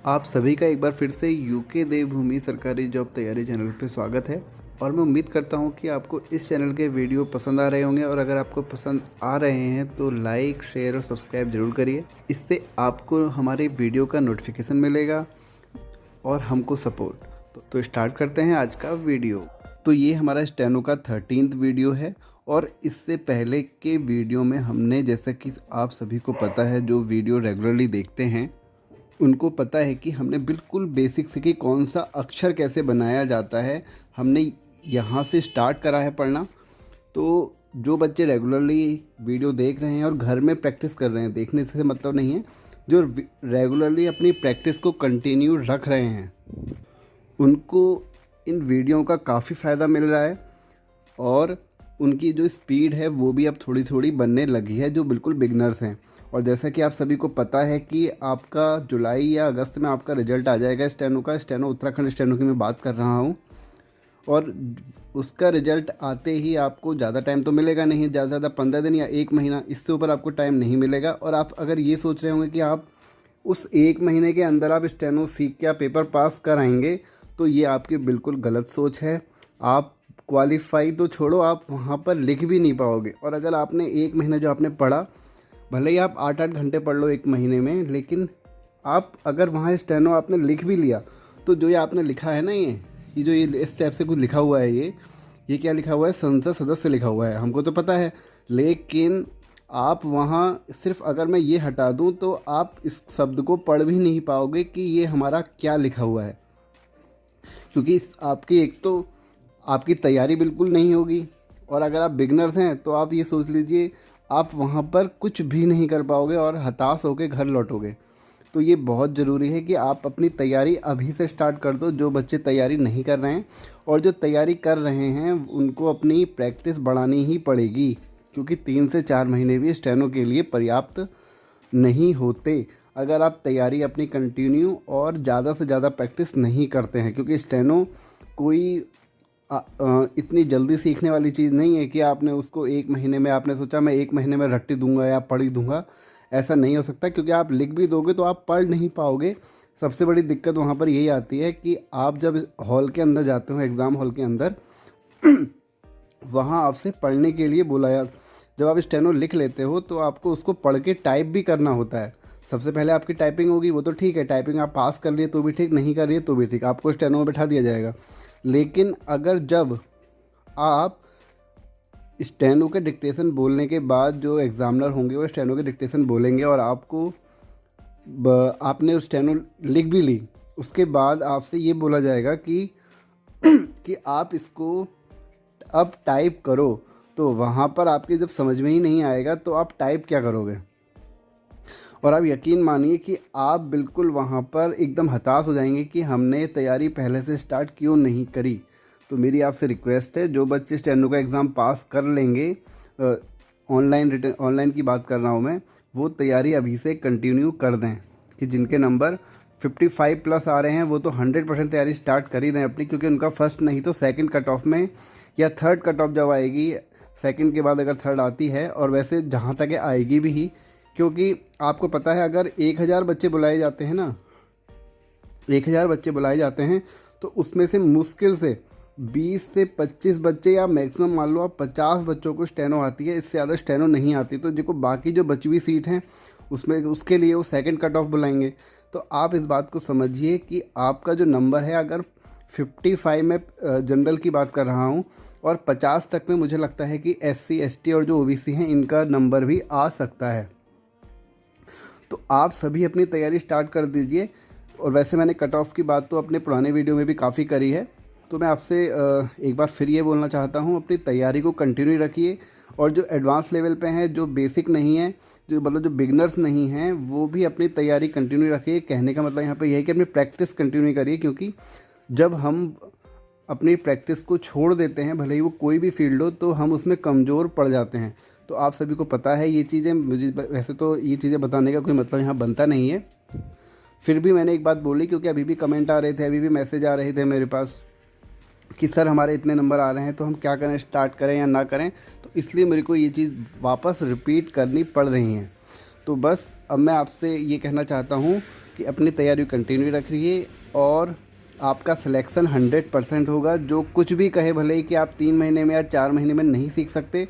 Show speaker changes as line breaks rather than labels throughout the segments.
आप सभी का एक बार फिर से यूके देवभूमि सरकारी जॉब तैयारी चैनल पे स्वागत है। और मैं उम्मीद करता हूँ कि आपको इस चैनल के वीडियो पसंद आ रहे होंगे, और अगर आपको पसंद आ रहे हैं तो लाइक, शेयर और सब्सक्राइब ज़रूर करिए। इससे आपको हमारे वीडियो का नोटिफिकेशन मिलेगा और हमको सपोर्ट। तो स्टार्ट करते हैं आज का वीडियो। तो ये हमारा स्टेनो का 13th वीडियो है, और इससे पहले के वीडियो में हमने, जैसा कि आप सभी को पता है, जो वीडियो रेगुलरली देखते हैं उनको पता है कि हमने बिल्कुल बेसिक से कि कौन सा अक्षर कैसे बनाया जाता है, हमने यहाँ से स्टार्ट करा है पढ़ना। तो जो बच्चे रेगुलरली वीडियो देख रहे हैं और घर में प्रैक्टिस कर रहे हैं, देखने से मतलब नहीं है, जो रेगुलरली अपनी प्रैक्टिस को कंटिन्यू रख रहे हैं, उनको इन वीडियो का काफ़ी फ़ायदा मिल रहा है। और उनकी जो स्पीड है वो भी अब थोड़ी थोड़ी बनने लगी है, जो बिल्कुल बिगनर्स हैं। और जैसा कि आप सभी को पता है कि आपका जुलाई या अगस्त में आपका रिजल्ट आ जाएगा स्टेनो का। स्टेनो, उत्तराखंड स्टेनो की मैं बात कर रहा हूँ। और उसका रिजल्ट आते ही आपको ज़्यादा टाइम तो मिलेगा नहीं, ज़्यादा से ज़्यादा 15 दिन या 1 महीना, इससे ऊपर आपको टाइम नहीं मिलेगा। और आप अगर ये सोच रहे होंगे कि आप उस 1 महीने के अंदर आप स्टेनो सीख के आप पेपर पास कराएंगे, तो ये आपकी बिल्कुल गलत सोच है। आप क्वालिफाई तो छोड़ो, आप वहाँ पर लिख भी नहीं पाओगे। और अगर आपने 1 महीना जो आपने पढ़ा, भले ही आप 8-8 घंटे पढ़ लो 1 महीने में, लेकिन आप अगर वहाँ स्टेनो आपने लिख भी लिया, तो जो ये आपने लिखा है ना, ये जो ये इस टाइप से कुछ लिखा हुआ है, ये क्या लिखा हुआ है, संसद सदस्य लिखा हुआ है, हमको तो पता है। लेकिन आप वहाँ सिर्फ अगर मैं ये हटा दूँ तो आप इस शब्द को पढ़ भी नहीं पाओगे कि ये हमारा क्या लिखा हुआ है। क्योंकि आपकी एक तो आपकी तैयारी बिल्कुल नहीं होगी, और अगर आप बिगनर्स हैं तो आप ये सोच लीजिए आप वहाँ पर कुछ भी नहीं कर पाओगे और हताश होकर घर लौटोगे। तो ये बहुत ज़रूरी है कि आप अपनी तैयारी अभी से स्टार्ट कर दो, जो बच्चे तैयारी नहीं कर रहे हैं। और जो तैयारी कर रहे हैं उनको अपनी प्रैक्टिस बढ़ानी ही पड़ेगी, क्योंकि 3 से 4 महीने भी स्टेनो के लिए पर्याप्त नहीं होते अगर आप तैयारी अपनी कंटिन्यू और ज़्यादा से ज़्यादा प्रैक्टिस नहीं करते हैं। क्योंकि स्टेनो कोई इतनी जल्दी सीखने वाली चीज़ नहीं है कि आपने उसको 1 महीने में, आपने सोचा मैं 1 महीने में रट्टी दूंगा या पढ़ ही दूंगा। ऐसा नहीं हो सकता, क्योंकि आप लिख भी दोगे तो आप पढ़ नहीं पाओगे। सबसे बड़ी दिक्कत वहाँ पर यही आती है कि आप जब हॉल के अंदर जाते हो, एग्ज़ाम हॉल के अंदर, वहाँ आपसे पढ़ने के लिए बुलाया। जब आप स्टेनो लिख लेते हो तो आपको उसको पढ़ के टाइप भी करना होता है। सबसे पहले आपकी टाइपिंग होगी, वो तो ठीक है, टाइपिंग आप पास कर लिए तो भी ठीक, नहीं कर लिए तो भी ठीक, आपको स्टेनो में बैठा दिया जाएगा। लेकिन अगर जब आप स्टेनो के डिक्टेशन बोलने के बाद जो एग्ज़ामिनर होंगे वो स्टेनो के डिक्टेशन बोलेंगे, और आपको आपने उस स्टेनो लिख भी ली, उसके बाद आपसे ये बोला जाएगा कि कि आप इसको अब टाइप करो, तो वहाँ पर आपके जब समझ में ही नहीं आएगा तो आप टाइप क्या करोगे। और आप यकीन मानिए कि आप बिल्कुल वहाँ पर एकदम हताश हो जाएंगे कि हमने तैयारी पहले से स्टार्ट क्यों नहीं करी। तो मेरी आपसे रिक्वेस्ट है, जो बच्चे स्टेनो का एग्ज़ाम पास कर लेंगे, ऑनलाइन की बात कर रहा हूँ मैं, वो तैयारी अभी से कंटिन्यू कर दें। कि जिनके नंबर 55 प्लस आ रहे हैं वो तो 100% तैयारी स्टार्ट कर ही दें अपनी, क्योंकि उनका फर्स्ट नहीं तो सेकंड कट ऑफ में या थर्ड कट ऑफ जब आएगी, सेकंड के बाद अगर थर्ड आती है, और वैसे जहाँ तक आएगी भी ही, क्योंकि आपको पता है अगर 1000 बच्चे बुलाए जाते हैं ना, 1000 बच्चे बुलाए जाते हैं, तो उसमें से मुश्किल से 20 से 25 बच्चे, या मैक्सिमम मान लो आप 50 बच्चों को स्टेनो आती है, इससे ज़्यादा स्टेनो नहीं आती। तो जो बाकी जो बची हुई सीट हैं उसमें, उसके लिए वो सेकंड कट ऑफ बुलाएंगे। तो आप इस बात को समझिए कि आपका जो नंबर है, अगर 55 में जनरल की बात कर रहा हूँ, और 50 तक में मुझे लगता है कि SC ST और जो OBC हैं इनका नंबर भी आ सकता है। तो आप सभी अपनी तैयारी स्टार्ट कर दीजिए। और वैसे मैंने कट ऑफ की बात तो अपने पुराने वीडियो में भी काफ़ी करी है, तो मैं आपसे एक बार फिर ये बोलना चाहता हूँ, अपनी तैयारी को कंटिन्यू रखिए। और जो एडवांस लेवल पे हैं, जो बेसिक नहीं है, जो मतलब जो बिगनर्स नहीं हैं, वो भी अपनी तैयारी कंटिन्यू रखिए। कहने का मतलब यहाँ पे यह है कि अपनी प्रैक्टिस कंटिन्यू करिए, क्योंकि जब हम अपनी प्रैक्टिस को छोड़ देते हैं, भले ही वो कोई भी फील्ड हो, तो हम उसमें कमज़ोर पड़ जाते हैं। तो आप सभी को पता है ये चीज़ें, मुझे वैसे तो ये चीज़ें बताने का कोई मतलब यहाँ बनता नहीं है, फिर भी मैंने एक बात बोली, क्योंकि अभी भी कमेंट आ रहे थे, अभी भी मैसेज आ रहे थे मेरे पास कि सर हमारे इतने नंबर आ रहे हैं, तो हम क्या करें, स्टार्ट करें या ना करें। तो इसलिए मेरे को ये चीज़ वापस रिपीट करनी पड़ रही है। तो बस अब मैं आपसे ये कहना चाहता हूँ कि अपनी तैयारी कंटिन्यू रखिए और आपका सिलेक्शन 100% होगा। जो कुछ भी कहे, भले ही कि आप 3 महीने में या 4 महीने में नहीं सीख सकते,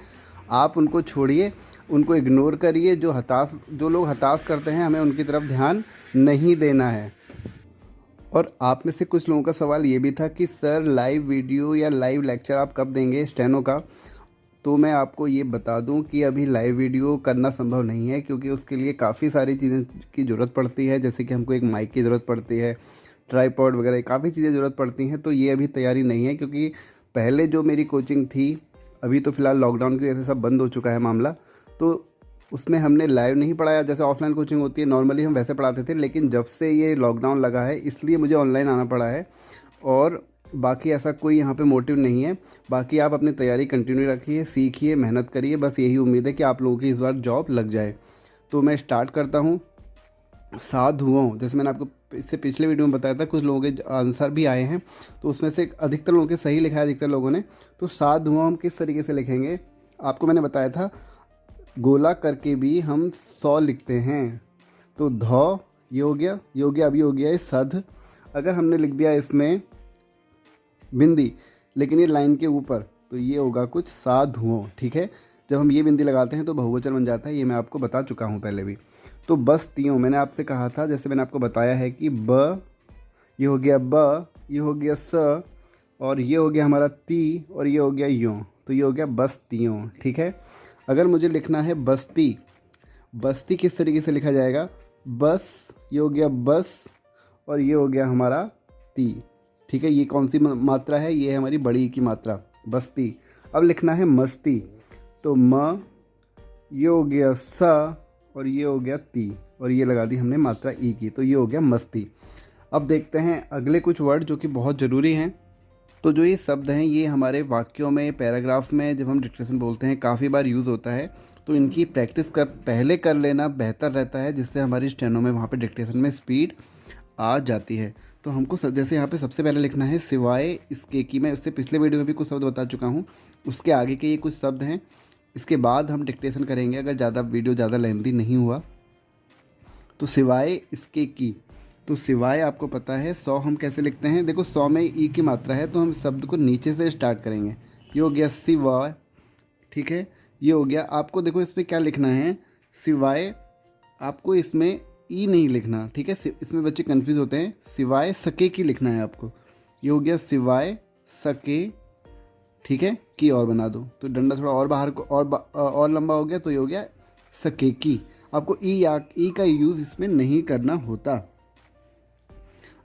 आप उनको छोड़िए, उनको इग्नोर करिए। जो लोग हताश करते हैं, हमें उनकी तरफ ध्यान नहीं देना है। और आप में से कुछ लोगों का सवाल ये भी था कि सर लाइव वीडियो या लाइव लेक्चर आप कब देंगे स्टेनो का। तो मैं आपको ये बता दूं कि अभी लाइव वीडियो करना संभव नहीं है, क्योंकि उसके लिए काफ़ी सारी चीज़ें की ज़रूरत पड़ती है। जैसे कि हमको एक माइक की ज़रूरत पड़ती है, ट्राईपॉड वगैरह काफ़ी चीज़ें ज़रूरत पड़ती हैं। तो ये अभी तैयारी नहीं है, क्योंकि पहले जो मेरी कोचिंग थी, अभी तो फ़िलहाल लॉकडाउन की वजह से सब बंद हो चुका है मामला, तो उसमें हमने लाइव नहीं पढ़ाया। जैसे ऑफलाइन कोचिंग होती है नॉर्मली हम वैसे पढ़ाते थे, लेकिन जब से ये लॉकडाउन लगा है इसलिए मुझे ऑनलाइन आना पड़ा है। और बाकी ऐसा कोई यहाँ पे मोटिव नहीं है। बाकी आप अपनी तैयारी कंटिन्यू रखिए, सीखिए, मेहनत करिए। बस यही उम्मीद है कि आप लोगों की इस बार जॉब लग जाए। तो मैं स्टार्ट करता हूँ। साधुओं, जैसे मैंने आपको इससे पिछले वीडियो में बताया था, कुछ लोगों के आंसर भी आए हैं, तो उसमें से अधिकतर लोगों के सही लिखा है, अधिकतर लोगों ने। तो साधुओं हम किस तरीके से लिखेंगे, आपको मैंने बताया था, गोला करके भी हम 100 लिखते हैं। तो ध ये हो गया, अभी हो गया है सध। अगर हमने लिख दिया इसमें बिंदी, लेकिन ये लाइन के ऊपर, तो ये होगा कुछ साधुओं। ठीक है, जब हम ये बिंदी लगाते हैं तो बहुवचन बन जाता है। ये मैं आपको बता चुका हूँ पहले भी। तो बस्तियों, मैंने आपसे कहा था, जैसे मैंने आपको बताया है कि ब, ये हो गया ब, ये हो गया स, और ये हो गया हमारा ती, और ये हो गया यों। तो ये हो गया बस्तियों। ठीक है, अगर मुझे लिखना है बस्ती, बस्ती किस तरीके से लिखा जाएगा, बस, ये हो गया बस, और ये हो गया हमारा ती। ठीक है, ये कौन सी मात्रा है, ये है हमारी बड़ी की मात्रा, बस्ती। अब लिखना है मस्ती, तो म, ये हो गया सा, और ये हो गया ती, और ये लगा दी हमने मात्रा ई की, तो ये हो गया मस्ती। अब देखते हैं अगले कुछ वर्ड जो कि बहुत ज़रूरी हैं। तो जो ये शब्द हैं, ये हमारे वाक्यों में, पैराग्राफ में, जब हम डिक्टेशन बोलते हैं, काफ़ी बार यूज़ होता है। तो इनकी प्रैक्टिस पहले कर लेना बेहतर रहता है, जिससे हमारी स्टेनो में वहाँ पे डिक्टेशन में स्पीड आ जाती है। तो हमको जैसे यहाँ पे सबसे पहले लिखना है सिवाय इसके कि, मैं उससे पिछले वीडियो में भी कुछ शब्द बता चुका हूँ, उसके आगे के ये कुछ शब्द हैं। इसके बाद हम डिक्टेशन करेंगे, अगर वीडियो ज़्यादा लेंथी नहीं हुआ तो। सिवाय इसके की, तो सिवाय आपको पता है 100 हम कैसे लिखते हैं। देखो 100 में ई की मात्रा है, तो हम शब्द को नीचे से स्टार्ट करेंगे। ये हो गया सिवाय। ठीक है, ये हो गया। आपको देखो इसमें क्या लिखना है, सिवाय, आपको इसमें ई नहीं लिखना। ठीक है, इसमें बच्चे कंफ्यूज होते हैं, सिवाय सके की लिखना है आपको। ये हो गया सिवाय सके। ठीक है, की और बना दो, तो डंडा थोड़ा और बाहर को और लंबा हो गया, तो ये हो गया सके की। आपको ई का यूज़ इसमें नहीं करना होता।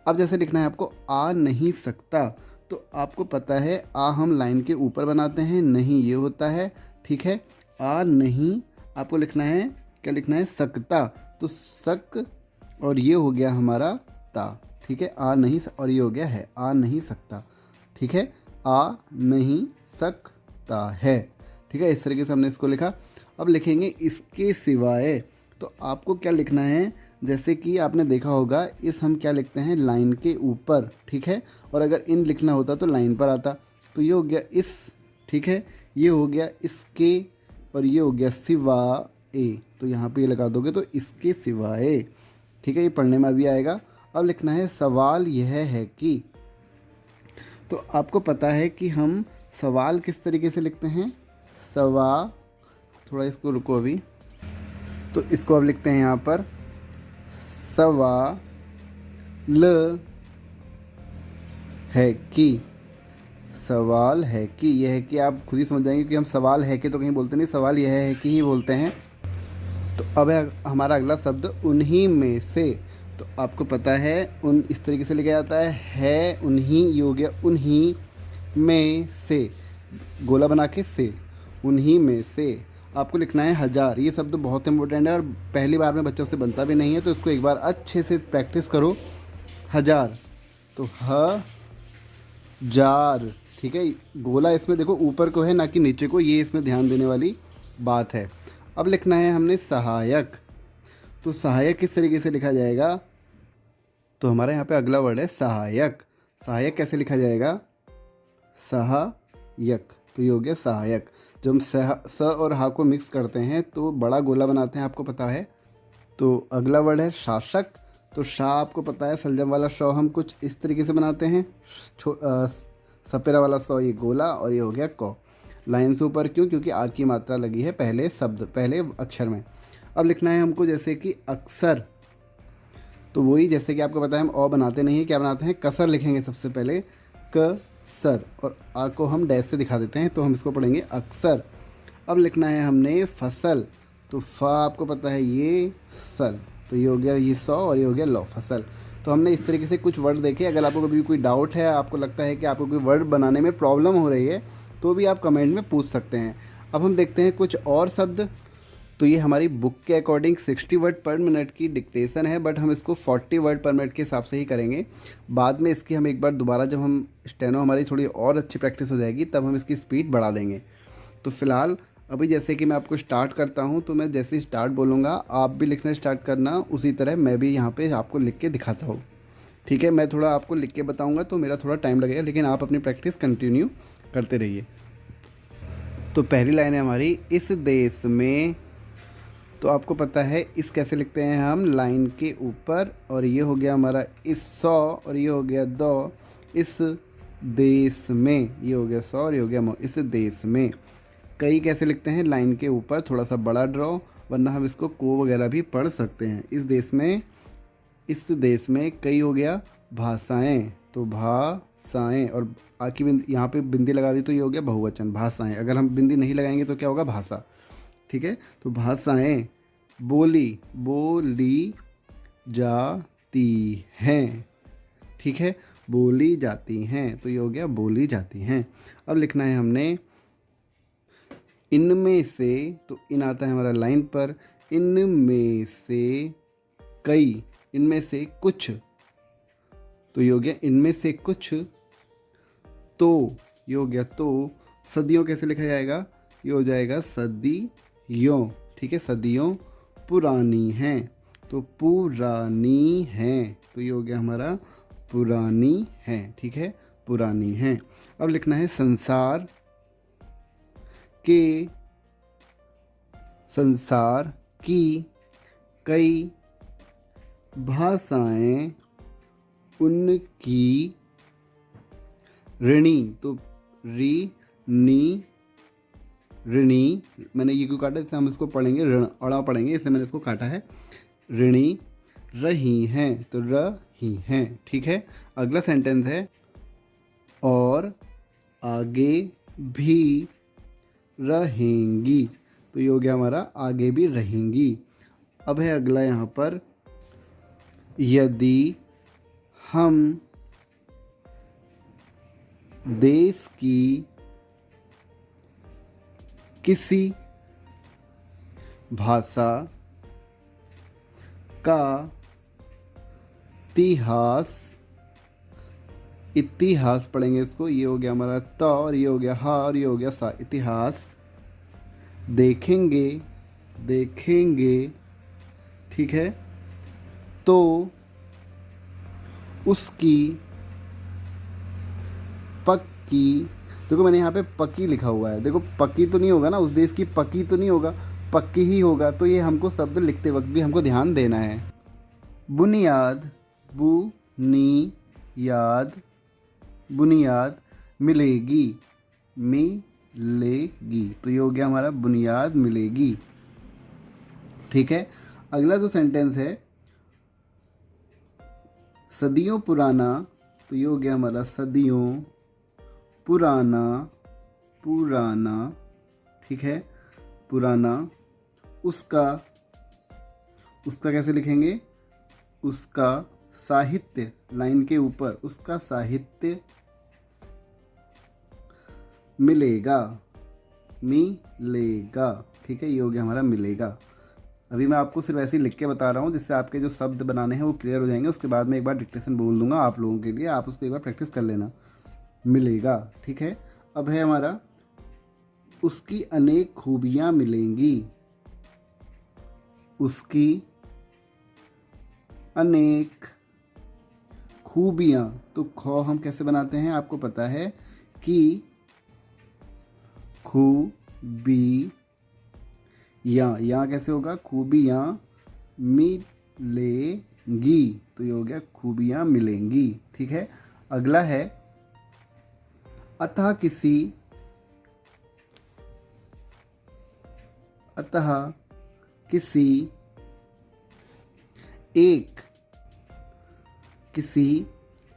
अब जैसे लिखना है आपको आ नहीं सकता, तो आपको पता है आ हम लाइन के ऊपर बनाते हैं, नहीं ये होता है। ठीक है, आ नहीं, आपको लिखना है, क्या लिखना है, सकता, तो सक, और ये हो गया हमारा ता। ठीक है, आ नहीं, और ये हो गया है, आ नहीं सकता। ठीक है, आ नहीं सकता है। ठीक है, इस तरीके से हमने इसको लिखा। अब लिखेंगे इसके सिवाय, तो आपको क्या लिखना है, जैसे कि आपने देखा होगा, इस हम क्या लिखते हैं, लाइन के ऊपर। ठीक है, और अगर इन लिखना होता तो लाइन पर आता। तो ये हो गया इस। ठीक है, ये हो गया इसके, और ये हो गया सिवाय, तो यहाँ पे ये लगा दोगे तो इसके सिवाय। ठीक है, ये पढ़ने में भी आएगा। अब लिखना है सवाल यह है कि, तो आपको पता है कि हम सवाल किस तरीके से लिखते हैं, थोड़ा इसको रुको अभी, तो इसको अब लिखते हैं यहाँ पर सवाल है कि, सवाल है कि, यह है कि आप खुद ही समझ जाएंगे कि हम सवाल है कि तो कहीं बोलते नहीं, सवाल यह है कि ही बोलते हैं। तो अब है हमारा अगला शब्द उन्हीं में से। तो आपको पता है उन इस तरीके से लिखा जाता है उन्हीं, ये हो गया उन्हीं में से, गोला बना के से, उन्हीं में से। आपको लिखना है हजार। ये शब्द बहुत इंपॉर्टेंट है और पहली बार में बच्चों से बनता भी नहीं है, तो इसको एक बार अच्छे से प्रैक्टिस करो। हजार, तो जार। ठीक है, गोला इसमें देखो ऊपर को है ना कि नीचे को, ये इसमें ध्यान देने वाली बात है। अब लिखना है हमने सहायक। तो सहायक किस तरीके से लिखा जाएगा, तो हमारे यहाँ पे अगला वर्ड है सहायक। सहायक कैसे लिखा जाएगा, सहायक, तो ये हो गया सहायक। जब हम स और हा को मिक्स करते हैं तो बड़ा गोला बनाते हैं, आपको पता है। तो अगला वर्ड है शासक। तो शाह आपको पता है, सलजम वाला शौ हम कुछ इस तरीके से बनाते हैं। सपेरा वाला सौ ये गोला, और ये हो गया कौ। लाइन से ऊपर क्यों? क्योंकि आ की मात्रा लगी है पहले शब्द, पहले अक्षर में। अब लिखना है हमको जैसे कि अक्सर, तो वही जैसे कि आपको पता है हम ओ बनाते नहीं हैं, क्या बनाते हैं? कसर लिखेंगे सबसे पहले, क सर, और आ को हम डैश से दिखा देते हैं, तो हम इसको पढ़ेंगे अक्सर। अब लिखना है हमने फसल, तो फा आपको पता है ये सल, तो ये हो गया ये सौ, और ये हो गया लो, फसल। तो हमने इस तरीके से कुछ वर्ड देखे। अगर आपको कभी कोई डाउट है, आपको लगता है कि आपको कोई वर्ड बनाने में प्रॉब्लम हो रही है, तो भी आप कमेंट में पूछ सकते हैं। अब हम देखते हैं कुछ और शब्द। तो ये हमारी बुक के अकॉर्डिंग 60 वर्ड पर मिनट की डिक्टेशन है, बट हम इसको 40 वर्ड पर मिनट के हिसाब से ही करेंगे। बाद में इसकी हम एक बार दोबारा, जब हम स्टेनो हमारी थोड़ी और अच्छी प्रैक्टिस हो जाएगी, तब हम इसकी स्पीड बढ़ा देंगे। तो फ़िलहाल अभी जैसे कि मैं आपको स्टार्ट करता हूँ, तो मैं जैसे ही स्टार्ट बोलूँगा आप भी लिखना स्टार्ट करना, उसी तरह मैं भी यहाँ पे आपको लिख के दिखाता हूँ। ठीक है, मैं थोड़ा आपको लिख के बताऊँगा तो मेरा थोड़ा टाइम लगेगा, लेकिन आप अपनी प्रैक्टिस कंटिन्यू करते रहिए। तो पहली लाइन है हमारी, इस देश में। तो आपको पता है इस कैसे लिखते हैं हम? लाइन के ऊपर, और ये हो गया हमारा इस सौ, और ये हो गया दो, इस देश में। ये हो गया सौ, और ये हो गया मो, इस देश में। कई कैसे लिखते हैं? लाइन के ऊपर थोड़ा सा बड़ा ड्रॉ, वरना हम इसको को वगैरह भी पढ़ सकते हैं। इस देश में, इस देश में। कई हो गया भाषाएं, तो भाषाएं, और आखिर बिंदी, यहाँ पे बिंदी लगा दी तो ये हो गया बहुवचन, भाषाएं। अगर हम बिंदी नहीं लगाएंगे तो क्या होगा? भाषा। ठीक है, तो भाषाएं। बोली, बोली जाती हैं। ठीक है, बोली जाती हैं, तो ये हो गया बोली जाती हैं। अब लिखना है हमने इनमें से, तो इन आता है हमारा लाइन पर। इनमें से कई, इनमें से कुछ, तो ये हो गया इनमें से कुछ। तो ये हो गया तो। सदियों कैसे लिखा जाएगा? ये हो जाएगा सदियों। ठीक है, सदियों पुरानी हैं, तो पुरानी हैं, तो ये हो गया हमारा पुरानी है। ठीक है, पुरानी हैं। अब लिखना है संसार के, संसार की कई भाषाएं उनकी ऋणी, तो री नी ऋणी, मैंने ये क्यों काटा? इससे हम इसको पढ़ेंगे ऋण, अड़ा पढ़ेंगे, इससे मैंने इसको काटा है। ऋणी रही हैं, तो रही हैं। ठीक है, अगला सेंटेंस है, और आगे भी रहेंगी, तो ये हो गया हमारा आगे भी रहेंगी। अब है अगला यहाँ पर, यदि हम देश की किसी भाषा का इतिहास, इतिहास पढ़ेंगे इसको, ये हो गया हमारा त, और ये हो गया हा, और ये हो गया सा, इतिहास देखेंगे, देखेंगे। ठीक है, तो उसकी पक्की, देखो मैंने यहाँ पे पक्की लिखा हुआ है, देखो पक्की तो नहीं होगा ना, उस देश की पक्की तो नहीं होगा, पक्की ही होगा। तो ये हमको शब्द लिखते वक्त भी हमको ध्यान देना है। बुनियाद, बुनियाद, बुनियाद मिलेगी, मिलेगी, तो ये हो गया हमारा बुनियाद मिलेगी। ठीक है, अगला जो सेंटेंस है, सदियों पुराना, तो ये हो गया हमारा सदियों पुराना, पुराना। ठीक है, पुराना। उसका, उसका कैसे लिखेंगे? उसका साहित्य, लाइन के ऊपर, उसका साहित्य मिलेगा, मिलेगा। ठीक है, ये हो गया हमारा मिलेगा। अभी मैं आपको सिर्फ ऐसे ही लिख के बता रहा हूँ, जिससे आपके जो शब्द बनाने हैं वो क्लियर हो जाएंगे। उसके बाद में एक बार डिक्टेशन बोल दूंगा आप लोगों के लिए, आप उसको एक बार प्रैक्टिस कर लेना। मिलेगा। ठीक है, अब है हमारा, उसकी अनेक खूबियाँ मिलेंगी, उसकी अनेक खूबियाँ। तो खौ हम कैसे बनाते हैं आपको पता है कि खूबी, यहाँ कैसे होगा? खूबियाँ मिलेगी, तो ये हो गया खूबियाँ मिलेंगी। ठीक है, अगला है अतः किसी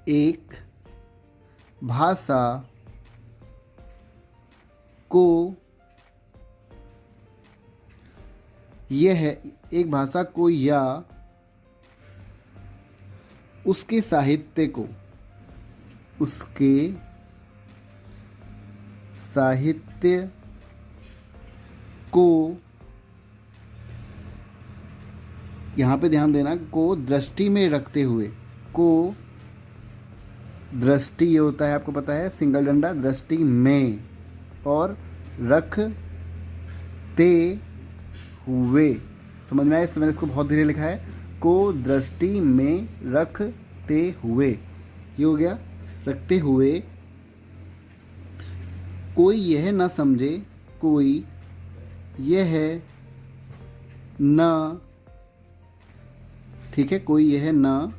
एक भाषा को या उसके साहित्य को यहाँ पे ध्यान देना, को दृष्टि में रखते हुए, दृष्टि ये होता है आपको पता है सिंगल डंडा, दृष्टि में, और रखते हुए, समझ में आया? इसमें मैंने इसको बहुत धीरे लिखा है, को दृष्टि में रखते हुए, ये हो गया रखते हुए। कोई यह न समझे, कोई यह न, ठीक है, कोई यह न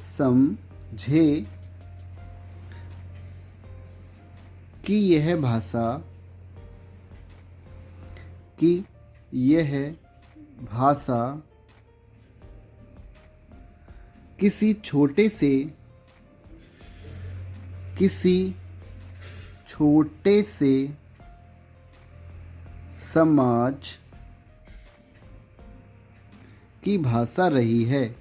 समझे कि यह भाषा किसी छोटे से समाज की भाषा रही है।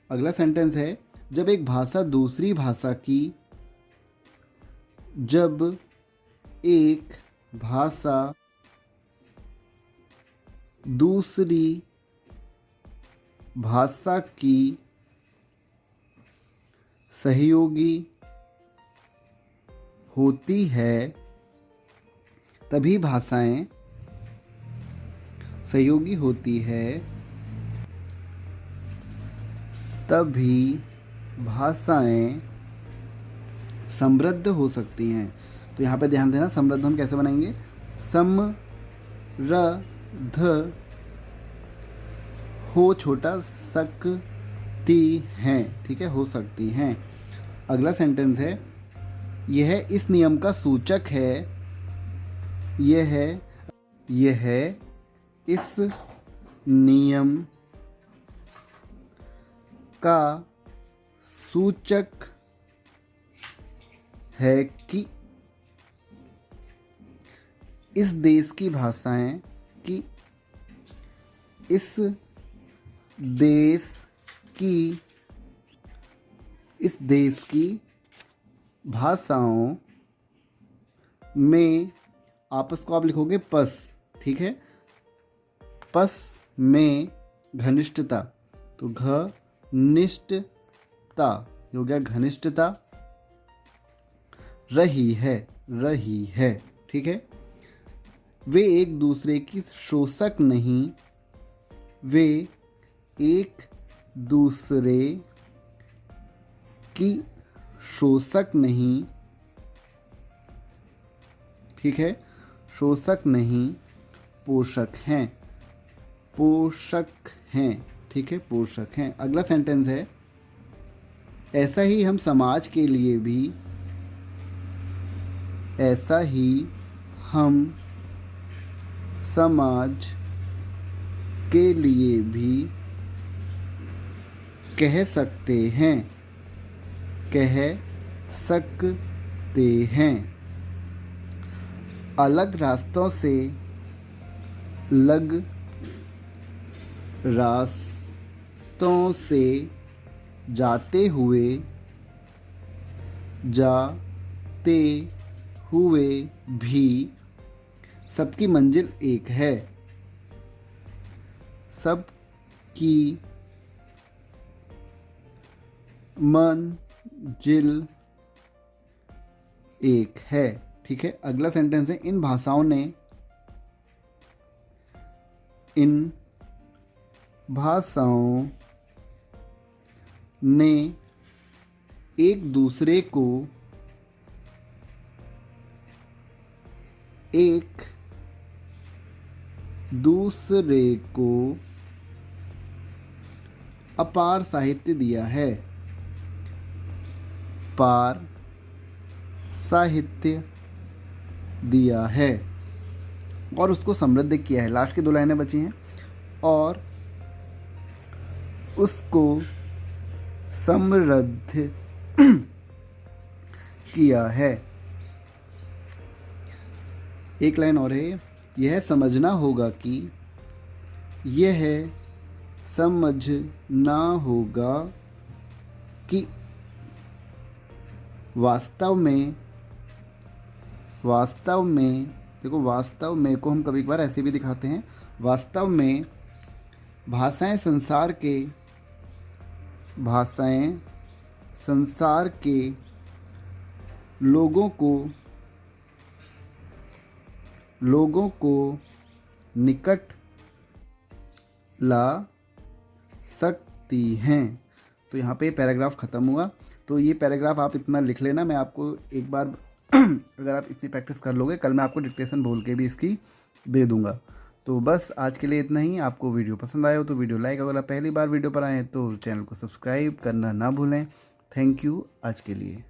अगला सेंटेंस है, जब एक भाषा दूसरी भाषा की सहयोगी होती है, तभी भाषाएं समृद्ध हो सकती हैं। तो यहाँ पे ध्यान देना, समृद्ध हम कैसे बनाएंगे? समृद्ध हो छोटा सकती हैं, ठीक है, हो सकती हैं। अगला सेंटेंस है, यह इस नियम का सूचक है, यह इस नियम का सूचक है कि इस देश की भाषाओं में, आपस को आप लिखोगे पस, ठीक है, पस में घनिष्ठता, तो घनिष्ठता हो गया घनिष्ठता रही है, ठीक है। वे एक दूसरे की शोषक नहीं, वे एक दूसरे की शोषक नहीं, ठीक है, शोषक नहीं, पोषक हैं, ठीक है, पोषक हैं। अगला सेंटेंस है, ऐसा ही हम समाज के लिए भी कह सकते हैं। अलग रास्तों से जाते हुए भी सबकी मंजिल एक है, सबकी मंजिल एक है, ठीक है। अगला सेंटेंस है, इन भाषाओं ने एक दूसरे को एक दूसरे को अपार साहित्य दिया है। पार साहित्य दिया है और उसको समृद्ध किया है। लास्ट की 2 लाइनें बची हैं। और उसको समृद्ध किया है। एक लाइन और है, यह समझना होगा कि, यह समझना होगा कि वास्तव में देखो, वास्तव में को हम कभी कभार ऐसे भी दिखाते हैं। वास्तव में भाषाएं संसार के लोगों को निकट ला सकती हैं। तो यहाँ पे पैराग्राफ ख़त्म हुआ। तो ये पैराग्राफ आप इतना लिख लेना। मैं आपको एक बार अगर आप इतनी प्रैक्टिस कर लोगे, कल मैं आपको डिक्टेशन बोल के भी इसकी दे दूँगा। तो बस आज के लिए इतना ही। आपको वीडियो पसंद आया हो तो वीडियो लाइक, अगर आप पहली बार वीडियो पर आए हैं तो चैनल को सब्सक्राइब करना ना भूलें। थैंक यू आज के लिए।